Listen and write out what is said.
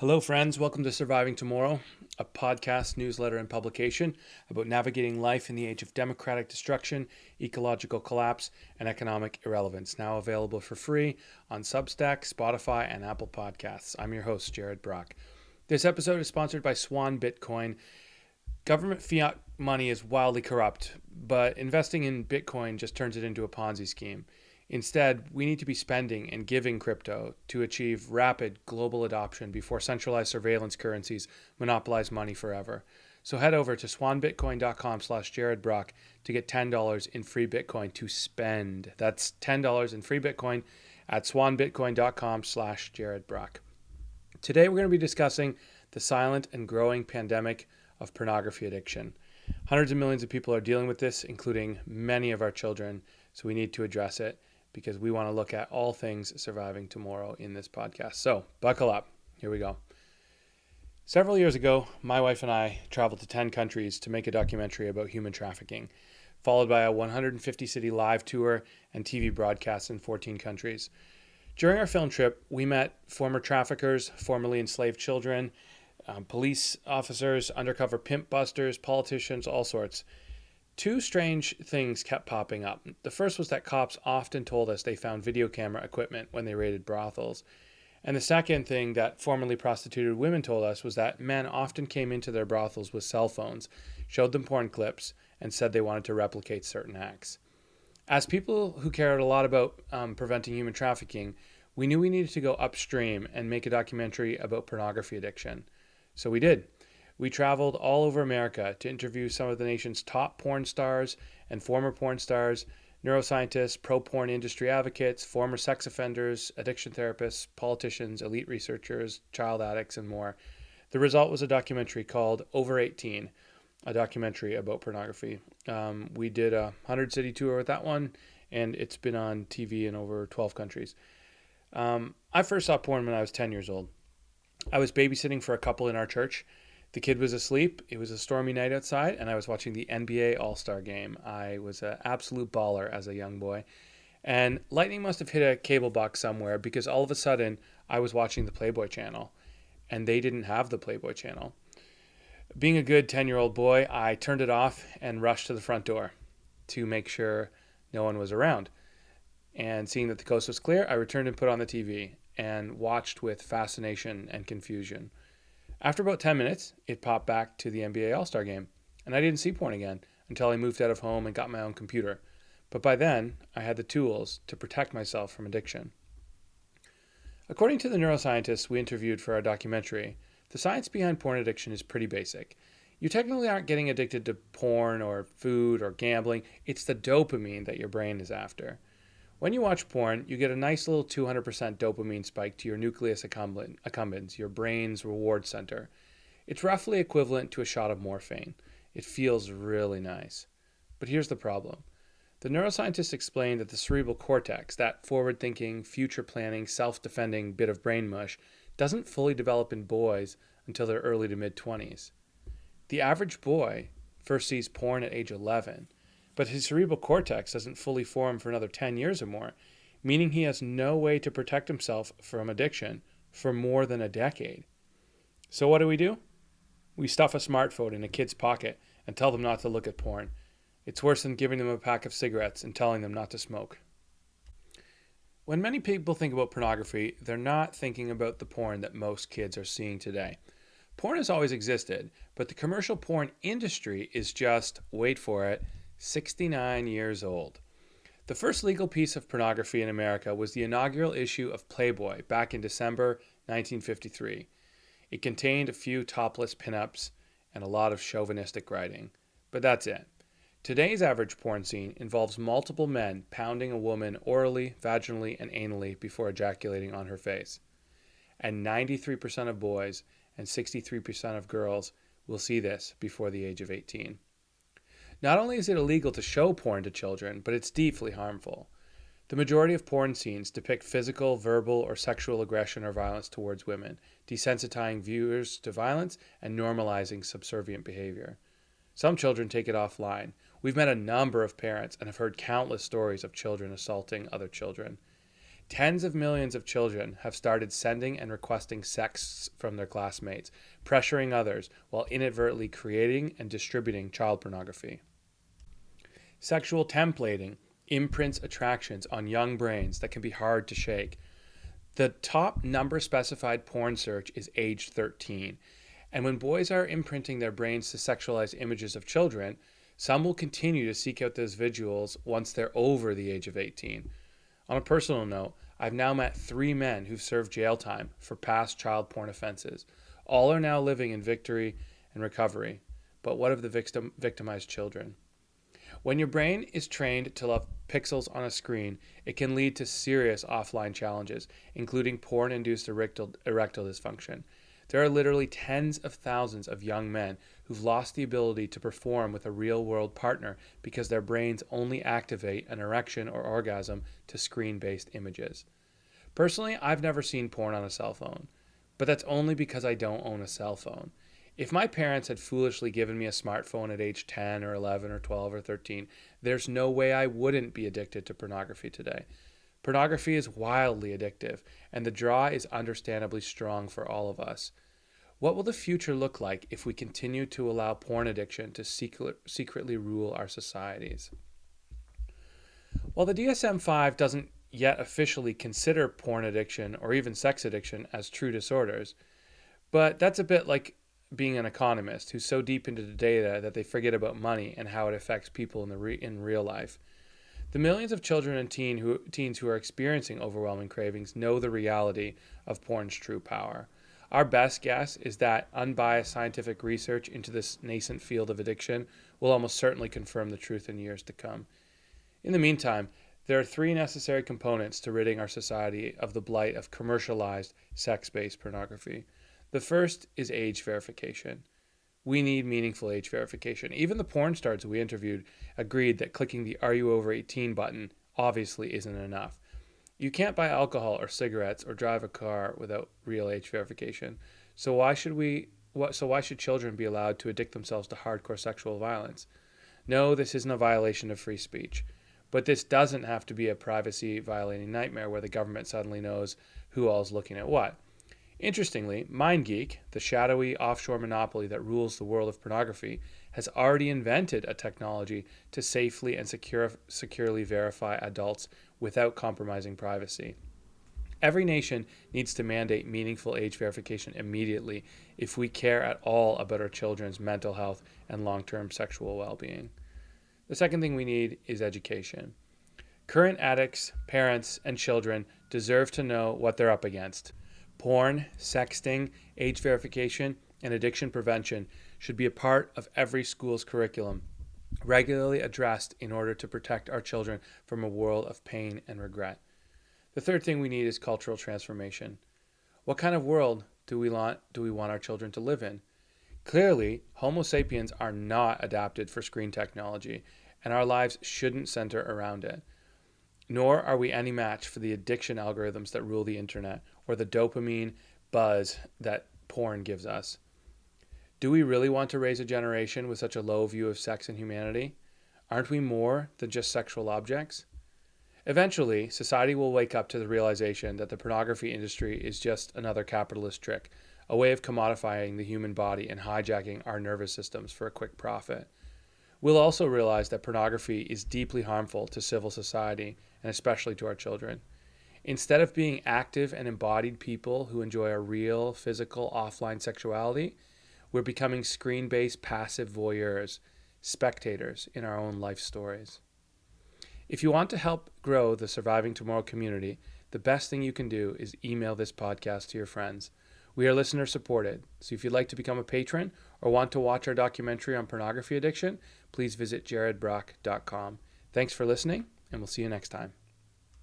Hello, friends. Welcome to Surviving Tomorrow, a podcast, newsletter, and publication about navigating life in the age of democratic destruction, ecological collapse, and economic irrelevance. Now available for free on Substack, Spotify, and Apple Podcasts. I'm your host, Jared Brock. This episode is sponsored by Swan Bitcoin. Government fiat money is wildly corrupt, but investing in Bitcoin just turns it into a Ponzi scheme. Instead, we need to be spending and giving crypto to achieve rapid global adoption before centralized surveillance currencies monopolize money forever. So head over to swanbitcoin.com/JaredBrock to get $10 in free Bitcoin to spend. That's $10 in free Bitcoin at swanbitcoin.com/JaredBrock. Today we're going to be discussing the silent and growing pandemic of pornography addiction. Hundreds of millions of people are dealing with this, including many of our children, so we need to address it because we want to look at all things surviving tomorrow in this podcast. So buckle up. Here we go. Several years ago, my wife and I traveled to 10 countries to make a documentary about human trafficking, followed by a 150-city live tour and TV broadcasts in 14 countries. During our film trip, we met former traffickers, formerly enslaved children, police officers, undercover pimp busters, politicians, all sorts. Two strange things kept popping up. The first was that cops often told us they found video camera equipment when they raided brothels. And the second thing that formerly prostituted women told us was that men often came into their brothels with cell phones, showed them porn clips, and said they wanted to replicate certain acts. As people who cared a lot about preventing human trafficking, we knew we needed to go upstream and make a documentary about pornography addiction. So we did. We traveled all over America to interview some of the nation's top porn stars and former porn stars, neuroscientists, pro-porn industry advocates, former sex offenders, addiction therapists, politicians, elite researchers, child addicts, and more. The result was a documentary called Over 18, a documentary about pornography. We did a 100-city tour with that one, and it's been on TV in over 12 countries. I first saw porn when I was 10 years old. I was babysitting for a couple in our church. The kid was asleep. It was a stormy night outside, and I was watching the NBA All-Star game. I was an absolute baller as a young boy. And lightning must have hit a cable box somewhere because all of a sudden I was watching the Playboy channel, and they didn't have the Playboy channel. Being a good 10-year-old boy, I turned it off and rushed to the front door to make sure no one was around. And seeing that the coast was clear, I returned and put on the TV and watched with fascination and confusion. After about 10 minutes, it popped back to the NBA All-Star game, and I didn't see porn again until I moved out of home and got my own computer. But by then, I had the tools to protect myself from addiction. According to the neuroscientists we interviewed for our documentary, the science behind porn addiction is pretty basic. You technically aren't getting addicted to porn or food or gambling. It's the dopamine that your brain is after. When you watch porn, you get a nice little 200% dopamine spike to your nucleus accumbens, your brain's reward center. It's roughly equivalent to a shot of morphine. It feels really nice. But here's the problem. The neuroscientists explain that the cerebral cortex, that forward-thinking, future-planning, self-defending bit of brain mush, doesn't fully develop in boys until their early to mid-20s. The average boy first sees porn at age 11, but his cerebral cortex doesn't fully form for another 10 years or more, meaning he has no way to protect himself from addiction for more than a decade. So what do? We stuff a smartphone in a kid's pocket and tell them not to look at porn. It's worse than giving them a pack of cigarettes and telling them not to smoke. When many people think about pornography, they're not thinking about the porn that most kids are seeing today. Porn has always existed, but the commercial porn industry is just, wait for it, 69 years old. The first legal piece of pornography in America was the inaugural issue of Playboy back in December 1953. It contained a few topless pinups and a lot of chauvinistic writing, but that's it. Today's average porn scene involves multiple men pounding a woman orally, vaginally, and anally before ejaculating on her face. And 93% of boys and 63% of girls will see this before the age of 18. Not only is it illegal to show porn to children, but it's deeply harmful. The majority of porn scenes depict physical, verbal, or sexual aggression or violence towards women, desensitizing viewers to violence and normalizing subservient behavior. Some children take it offline. We've met a number of parents and have heard countless stories of children assaulting other children. Tens of millions of children have started sending and requesting sex from their classmates, pressuring others while inadvertently creating and distributing child pornography. Sexual templating imprints attractions on young brains that can be hard to shake. The top number specified porn search is age 13. And when boys are imprinting their brains to sexualize images of children, some will continue to seek out those visuals once they're over the age of 18. On a personal note, I've now met 3 men who've served jail time for past child porn offenses. All are now living in victory and recovery. But what of the victimized children? When your brain is trained to love pixels on a screen, it can lead to serious offline challenges, including porn-induced erectile dysfunction. There are literally tens of thousands of young men who've lost the ability to perform with a real-world partner because their brains only activate an erection or orgasm to screen-based images. Personally, I've never seen porn on a cell phone, but that's only because I don't own a cell phone. If my parents had foolishly given me a smartphone at age 10 or 11 or 12 or 13, there's no way I wouldn't be addicted to pornography today. Pornography is wildly addictive, and the draw is understandably strong for all of us. What will the future look like if we continue to allow porn addiction to secretly rule our societies? While the DSM-5 doesn't yet officially consider porn addiction or even sex addiction as true disorders, but that's a bit like being an economist who's so deep into the data that they forget about money and how it affects people in real life. The millions of children and teens who are experiencing overwhelming cravings know the reality of porn's true power. Our best guess is that unbiased scientific research into this nascent field of addiction will almost certainly confirm the truth in years to come. In the meantime, there are 3 necessary components to ridding our society of the blight of commercialized, sex-based pornography. The first is age verification. We need meaningful age verification. Even the porn stars we interviewed agreed that clicking the "Are you over 18" button obviously isn't enough. You can't buy alcohol or cigarettes or drive a car without real age verification. So why should children be allowed to addict themselves to hardcore sexual violence? No, this isn't a violation of free speech. But this doesn't have to be a privacy violating nightmare where the government suddenly knows who all is looking at what. Interestingly, MindGeek, the shadowy offshore monopoly that rules the world of pornography, has already invented a technology to safely and securely verify adults without compromising privacy. Every nation needs to mandate meaningful age verification immediately if we care at all about our children's mental health and long-term sexual well-being. The second thing we need is education. Current addicts, parents, and children deserve to know what they're up against. Porn, sexting, age verification, and addiction prevention should be a part of every school's curriculum, regularly addressed in order to protect our children from a world of pain and regret. The third thing we need is cultural transformation. What kind of world do we want our children to live in? Clearly, Homo sapiens are not adapted for screen technology, and our lives shouldn't center around it. Nor are we any match for the addiction algorithms that rule the internet or the dopamine buzz that porn gives us. Do we really want to raise a generation with such a low view of sex and humanity? Aren't we more than just sexual objects? Eventually, society will wake up to the realization that the pornography industry is just another capitalist trick, a way of commodifying the human body and hijacking our nervous systems for a quick profit. We'll also realize that pornography is deeply harmful to civil society and especially to our children. Instead of being active and embodied people who enjoy a real, physical, offline sexuality, we're becoming screen-based passive voyeurs, spectators in our own life stories. If you want to help grow the Surviving Tomorrow community, the best thing you can do is email this podcast to your friends. We are listener supported, so if you'd like to become a patron or want to watch our documentary on pornography addiction, please visit jaredbrock.com. Thanks for listening, and we'll see you next time.